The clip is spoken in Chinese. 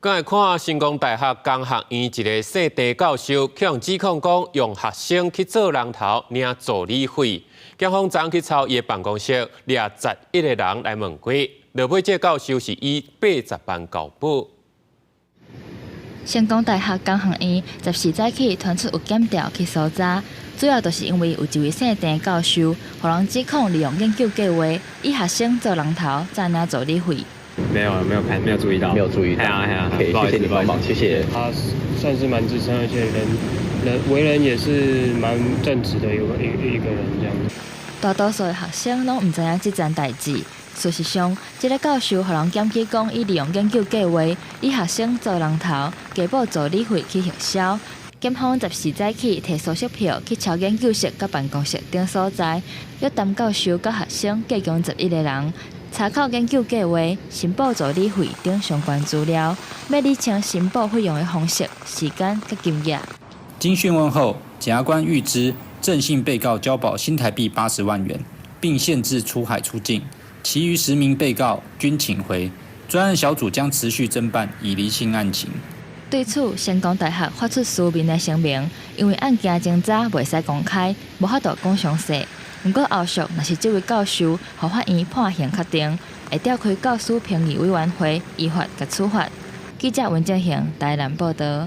刚才看成功大学工学院一个细地教授，向指控讲用学生去做人头领助理费。警方昨去抄伊的办公室，掠11个人来问过。落尾这教授是以80万交保。成功大学工学院14早起传出有检调去搜查，主要就是因为有一位姓陈教授，互人指控利用研究计划以学生做人头赚领助理费。没有注意到，没有注意到。可以，谢谢你帮忙，谢谢。他算是蛮资深，而且为人也是蛮正直的一个人这样子。大多数的学生拢唔知影这件代志。事实上，这个教授互人检举讲，伊利用研究计划以学生做人头，加补助理费去行销。检方14早起摕搜索票去抄研究室甲办公室等所在，约谈教授甲学生计共11个人。查考研究计划、申报助理费等相关资料，要厘清申报费用的方式、时间及金额。经讯问后，检察官预知郑姓被告交保新台币80万元，并限制出海出境，其余10名被告均请回。专案小组将持续侦办，以厘清案情。对此，成功大学发出书面的声明，因为案件侦查袂使公开，无法度讲详细。不过后续若是这位教授予法院判刑确定，会召开教师评议委员会依法甲处罚。记者文正贤台南报道。